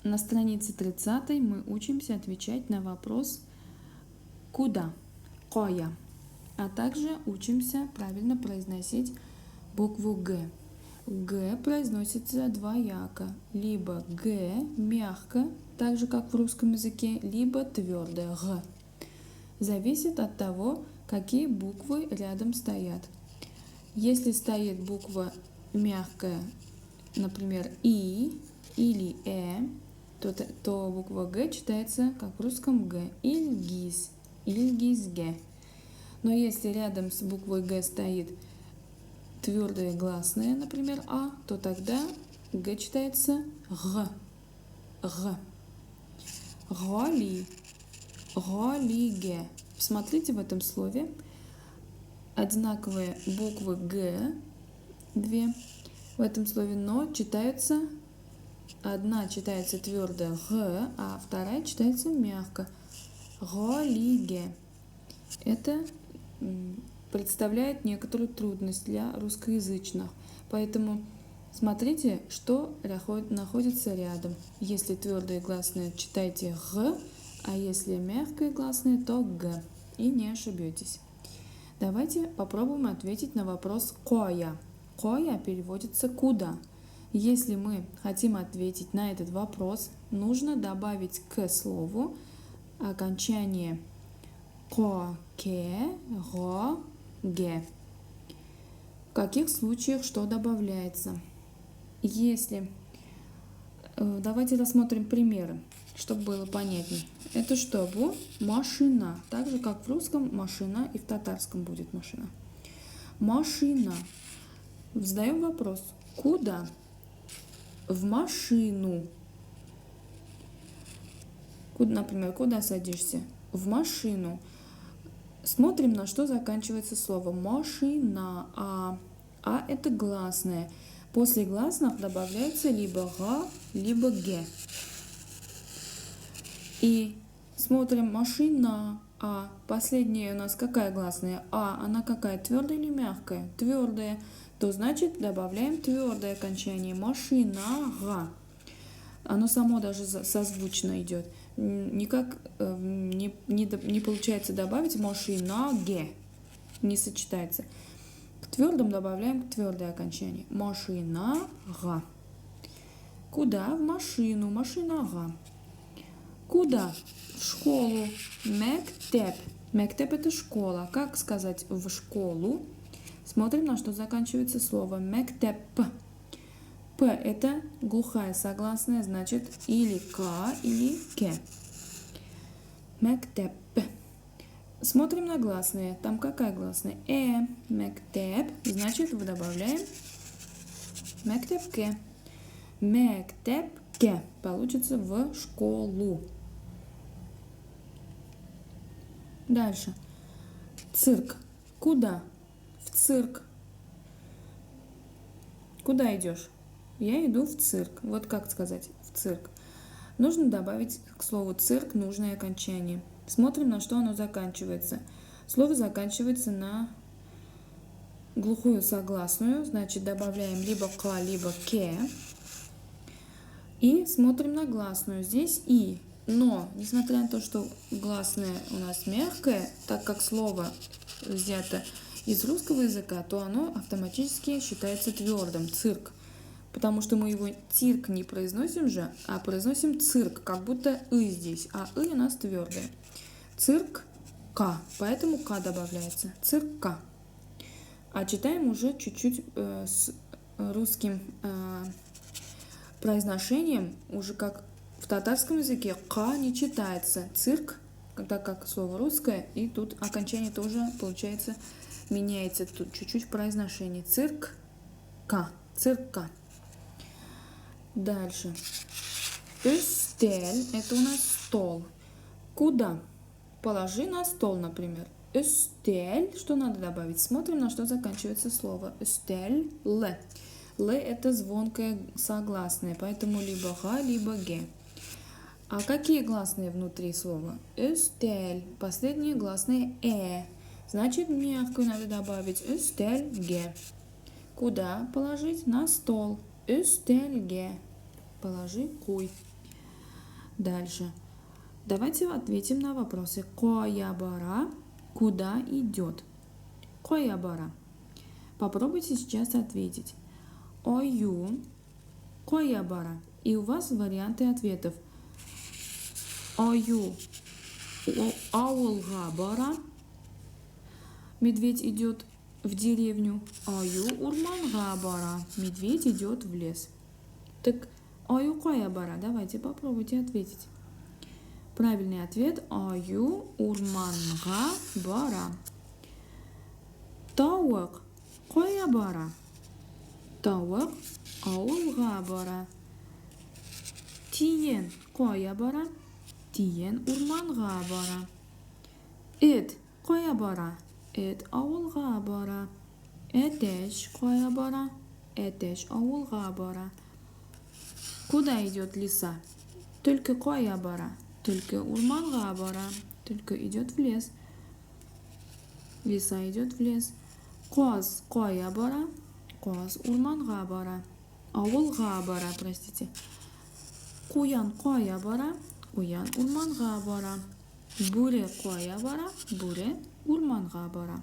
На странице 30 мы учимся отвечать на вопрос «Куда?» «Коя?», а также учимся правильно произносить букву «Г». «Г» произносится двояко, либо «Г» мягко, так же как в русском языке, либо твердое «Г». Зависит от того, какие буквы рядом стоят. Если стоит буква мягкая, например, «И» или то буква «Г» читается как в русском «Г». Ильгиз, Ильгизге. Но если рядом с буквой «Г» стоит твердые гласные, например, «А», то тогда «Г» читается «Г». «Г». «Голи», «голиге». Посмотрите в этом слове одинаковые буквы «Г», две в этом слове, но читаются, одна читается твердо «Г», а вторая читается мягко «голиге». Это представляет некоторую трудность для русскоязычных, поэтому смотрите, что находится рядом. Если твердые гласные, читайте «Г», а если мягкие гласные, то «Г», и не ошибетесь. Давайте попробуем ответить на вопрос «Коя?». «Коя» переводится «куда?». Если мы хотим ответить на этот вопрос, нужно добавить к слову окончание «ко», «ке», «ро», «ге». В каких случаях что добавляется? Давайте рассмотрим примеры, чтобы было понятнее. Это чтобы машина, так же как в русском машина и в татарском будет машина. Машина. Задаем вопрос: куда? В машину. Например, куда садишься? В машину. Смотрим, на что заканчивается слово машина. А это гласное. После гласных добавляется либо га, либо ге. И смотрим машина. А последняя у нас какая гласная? А, она какая? Твердая или мягкая? Твердая. То значит добавляем твердое окончание. Машина. Оно само даже созвучно идет. Никак не получается добавить машина ге. Не сочетается. К твердым добавляем твердое окончание. Машина га. Куда? В машину. Машина га. Куда? В школу. Мектеп. Мектеп это школа. Как сказать в школу? Смотрим, на что заканчивается слово мектеп. П это глухая согласная, значит или к, или ке. Мектеп. Смотрим на гласные. Там какая гласная? Мектеп. Значит, добавляем мектепке. Мектепке. Получится в школу. Дальше. Цирк. Куда? В цирк. Куда идешь? Я иду в цирк. Вот как сказать в цирк. Нужно добавить к слову цирк нужное окончание. Смотрим, на что оно заканчивается. Слово заканчивается на глухую согласную, значит добавляем либо к, либо ке. И смотрим на гласную. Здесь и. Но, несмотря на то, что гласная у нас мягкая, так как слово взято из русского языка, то оно автоматически считается твердым. Цирк. Потому что мы его цирк не произносим же, а произносим цирк, как будто и здесь, а и у нас твердое. Цирк к, поэтому к добавляется. Цирка. А читаем уже чуть-чуть с русским произношением, уже как в татарском языке к не читается. Цирк, так как слово русское, и тут окончание тоже получается меняется тут чуть-чуть произношение. Цирк к, цирка. Дальше. Üstel – это у нас стол. Куда? Положи на стол, например. Üstel, что надо добавить? Смотрим, на что заканчивается слово. Üstel – л. Л – это звонкое согласное, поэтому либо га, либо ге. А какие гласные внутри слова? Üstel. Последние гласные Значит, мягкую надо добавить. Üstelge. Куда положить? На стол. Üstelge. Положи куй. Дальше. Давайте ответим на вопросы. Коя бара? Куда идет? Коя бара? Попробуйте сейчас ответить. Ою. Коя бара? И у вас варианты ответов. Ою. Ауылға бара. Медведь идет в деревню. Ою урманға бара. Медведь идет в лес. Так, ою коя бара? Давайте попробуйте ответить. Правильный ответ. Ою урманға бара. Тауық коя бара? Тауық ауылға бара. Тиен коя бара? Тиен урманға бара. Эт коя бара? Эт ауылға бара. Әтеш коя бара? Әтеш ауылға бара. Куда идет лиса? Только коя бара? Только урманға бара. Только идет в лес. Лиса идет в лес. Қоз коя бара? Қоз урманға бара. Ауылға бара, простите. Қуян коя бара? Қуян урманға бара. Бүре коя бара? Бүре урманға бара.